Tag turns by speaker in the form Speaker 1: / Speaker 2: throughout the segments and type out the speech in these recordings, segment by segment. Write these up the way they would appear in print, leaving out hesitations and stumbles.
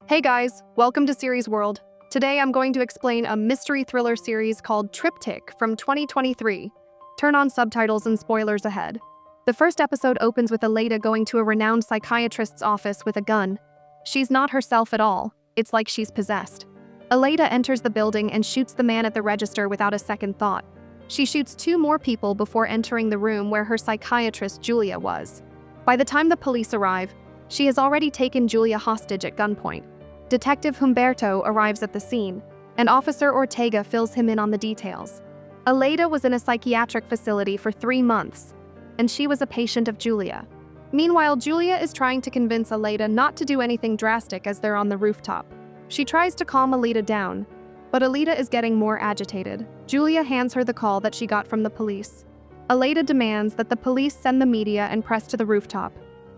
Speaker 1: Hey guys, welcome to Series World. Today I'm going to explain a mystery thriller series called Triptych from 2023. Turn on subtitles and spoilers ahead. The first episode opens with Aleda going to a renowned psychiatrist's office with a gun. She's not herself at all. It's like she's possessed. Aleda enters the building and shoots the man at the register without a second thought. She shoots two more people before entering the room where her psychiatrist Julia was. By the time the police arrive, she has already taken Julia hostage at gunpoint. Detective Humberto arrives at the scene, and Officer Ortega fills him in on the details. Aleda was in a psychiatric facility for 3 months, and she was a patient of Julia. Meanwhile, Julia is trying to convince Aleda not to do anything drastic as they're on the rooftop. She tries to calm Aleda down, but Aleda is getting more agitated. Julia hands her the call that she got from the police. Aleda demands that the police send the media and press to the rooftop.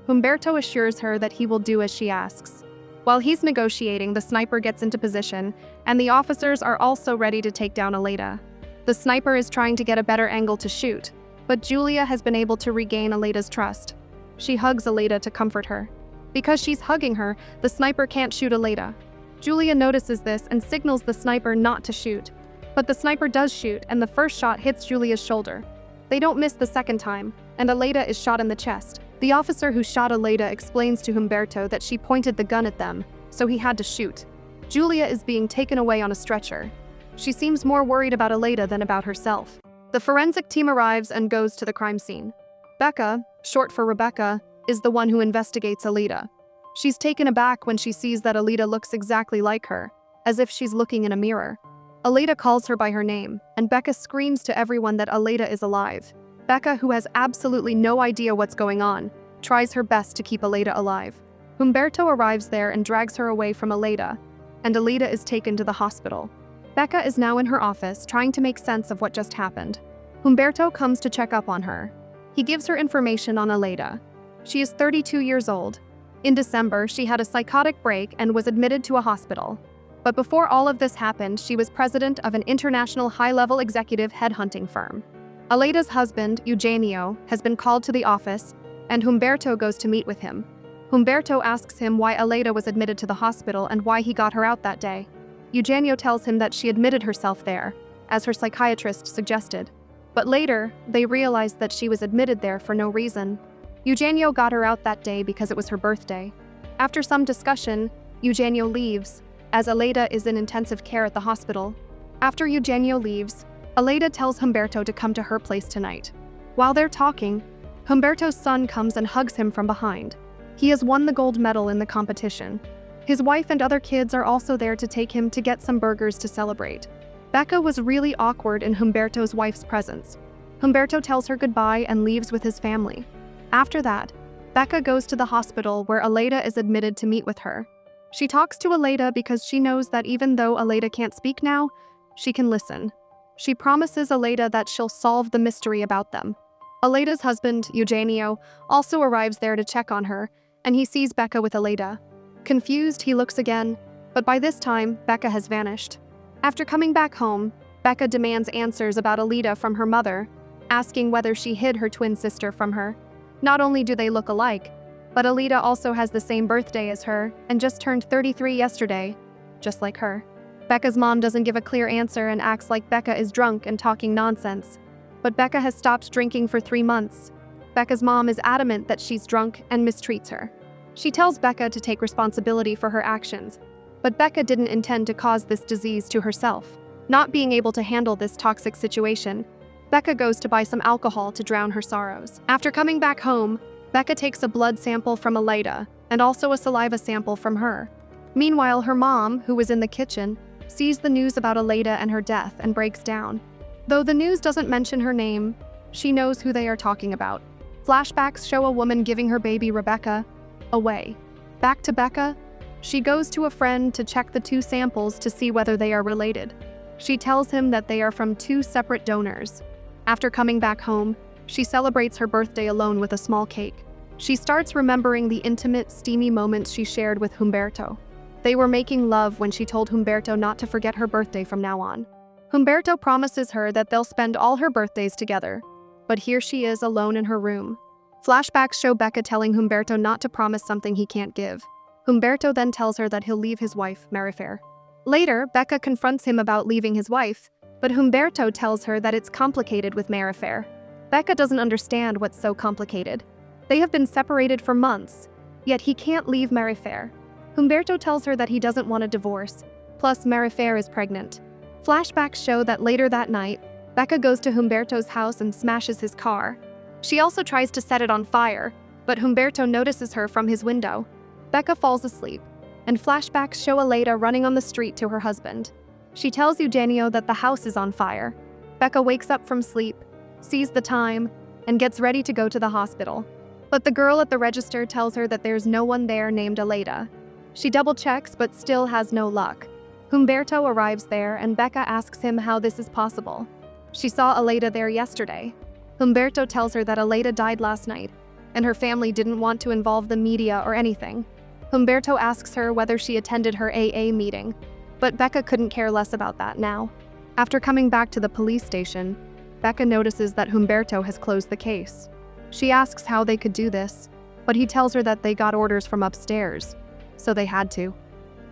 Speaker 1: Humberto assures her that he will do as she asks. While he's negotiating, the sniper gets into position, and the officers are also ready to take down Aleda. The sniper is trying to get a better angle to shoot, but Julia has been able to regain Aleda's trust. She hugs Aleda to comfort her. Because she's hugging her, the sniper can't shoot Aleda. Julia notices this and signals the sniper not to shoot. But the sniper does shoot, and the first shot hits Julia's shoulder. They don't miss the second time, and Aleda is shot in the chest. The officer who shot Aleda explains to Humberto that she pointed the gun at them, so he had to shoot. Julia is being taken away on a stretcher. She seems more worried about Aleda than about herself. The forensic team arrives and goes to the crime scene. Becca, short for Rebecca, is the one who investigates Aleda. She's taken aback when she sees that Aleda looks exactly like her, as if she's looking in a mirror. Aleda calls her by her name, and Becca screams to everyone that Aleda is alive. Becca, who has absolutely no idea what's going on, tries her best to keep Aleda alive. Humberto arrives there and drags her away from Aleda, and Aleda is taken to the hospital. Becca is now in her office trying to make sense of what just happened. Humberto comes to check up on her. He gives her information on Aleda. She is 32 years old. In December, she had a psychotic break and was admitted to a hospital. But before all of this happened, she was president of an international high-level executive headhunting firm. Aleda's husband, Eugenio, has been called to the office, and Humberto goes to meet with him. Humberto asks him why Aleda was admitted to the hospital and why he got her out that day. Eugenio tells him that she admitted herself there, as her psychiatrist suggested. But later, they realized that she was admitted there for no reason. Eugenio got her out that day because it was her birthday. After some discussion, Eugenio leaves, as Aleda is in intensive care at the hospital. After Eugenio leaves, Aleda tells Humberto to come to her place tonight. While they're talking, Humberto's son comes and hugs him from behind. He has won the gold medal in the competition. His wife and other kids are also there to take him to get some burgers to celebrate. Becca was really awkward in Humberto's wife's presence. Humberto tells her goodbye and leaves with his family. After that, Becca goes to the hospital where Aleda is admitted to meet with her. She talks to Aleda because she knows that even though Aleda can't speak now, she can listen. She promises Aleda that she'll solve the mystery about them. Aleda's husband, Eugenio, also arrives there to check on her, and he sees Becca with Aleda. Confused, he looks again, but by this time, Becca has vanished. After coming back home, Becca demands answers about Aleda from her mother, asking whether she hid her twin sister from her. Not only do they look alike, but Aleda also has the same birthday as her and just turned 33 yesterday, just like her. Becca's mom doesn't give a clear answer and acts like Becca is drunk and talking nonsense. But Becca has stopped drinking for 3 months. Becca's mom is adamant that she's drunk and mistreats her. She tells Becca to take responsibility for her actions, but Becca didn't intend to cause this disease to herself. Not being able to handle this toxic situation, Becca goes to buy some alcohol to drown her sorrows. After coming back home, Becca takes a blood sample from Aleda and also a saliva sample from her. Meanwhile, her mom, who was in the kitchen, sees the news about Aleda and her death and breaks down. Though the news doesn't mention her name, she knows who they are talking about. Flashbacks show a woman giving her baby Rebecca away. Back to Becca, she goes to a friend to check the 2 samples to see whether they are related. She tells him that they are from 2 separate donors. After coming back home, she celebrates her birthday alone with a small cake. She starts remembering the intimate, steamy moments she shared with Humberto. They were making love when she told Humberto not to forget her birthday from now on. Humberto promises her that they'll spend all her birthdays together, but here she is alone in her room. Flashbacks show Becca telling Humberto not to promise something he can't give. Humberto then tells her that he'll leave his wife, Marifer. Later, Becca confronts him about leaving his wife, but Humberto tells her that it's complicated with Marifer. Becca doesn't understand what's so complicated. They have been separated for months, yet he can't leave Marifer. Humberto tells her that he doesn't want a divorce, plus Marifer is pregnant. Flashbacks show that later that night, Becca goes to Humberto's house and smashes his car. She also tries to set it on fire, but Humberto notices her from his window. Becca falls asleep, and flashbacks show Aleida running on the street to her husband. She tells Eugenio that the house is on fire. Becca wakes up from sleep, sees the time, and gets ready to go to the hospital. But the girl at the register tells her that there's no one there named Aleida. She double-checks but still has no luck. Humberto arrives there and Becca asks him how this is possible. She saw Aleida there yesterday. Humberto tells her that Aleida died last night, and her family didn't want to involve the media or anything. Humberto asks her whether she attended her AA meeting, but Becca couldn't care less about that now. After coming back to the police station, Becca notices that Humberto has closed the case. She asks how they could do this, but he tells her that they got orders from upstairs, so they had to.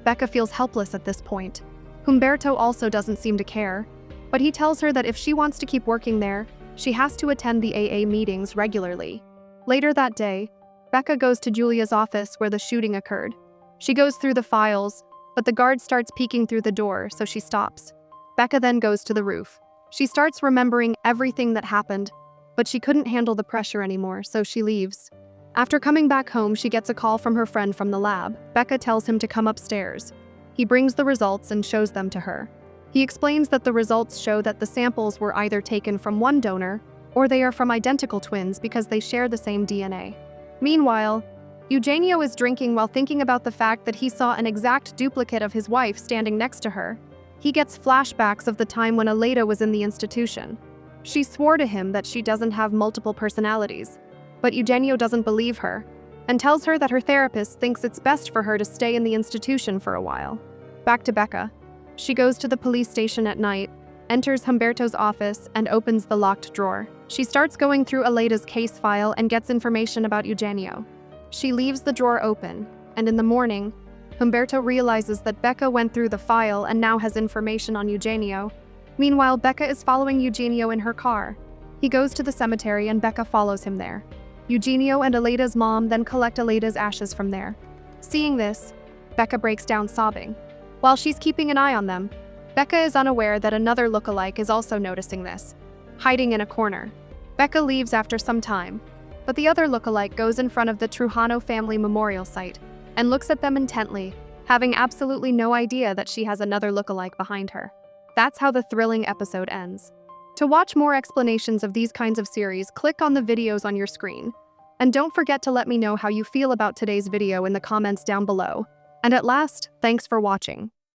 Speaker 1: Becca feels helpless at this point. Humberto also doesn't seem to care, but he tells her that if she wants to keep working there, she has to attend the AA meetings regularly. Later that day, Becca goes to Julia's office where the shooting occurred. She goes through the files, but the guard starts peeking through the door, so she stops. Becca then goes to the roof. She starts remembering everything that happened, but she couldn't handle the pressure anymore, so she leaves. After coming back home, she gets a call from her friend from the lab. Becca tells him to come upstairs. He brings the results and shows them to her. He explains that the results show that the samples were either taken from one donor, or they are from identical twins because they share the same DNA. Meanwhile, Eugenio is drinking while thinking about the fact that he saw an exact duplicate of his wife standing next to her. He gets flashbacks of the time when Aleida was in the institution. She swore to him that she doesn't have multiple personalities, but Eugenio doesn't believe her and tells her that her therapist thinks it's best for her to stay in the institution for a while. Back to Becca. She goes to the police station at night, enters Humberto's office, and opens the locked drawer. She starts going through Aleida's case file and gets information about Eugenio. She leaves the drawer open, and in the morning, Humberto realizes that Becca went through the file and now has information on Eugenio. Meanwhile, Becca is following Eugenio in her car. He goes to the cemetery and Becca follows him there. Eugenio and Aleida's mom then collect Aleida's ashes from there. Seeing this, Becca breaks down sobbing. While she's keeping an eye on them, Becca is unaware that another lookalike is also noticing this, hiding in a corner. Becca leaves after some time, but the other lookalike goes in front of the Trujano family memorial site and looks at them intently, having absolutely no idea that she has another lookalike behind her. That's how the thrilling episode ends. To watch more explanations of these kinds of series, click on the videos on your screen. And don't forget to let me know how you feel about today's video in the comments down below. And at last, thanks for watching.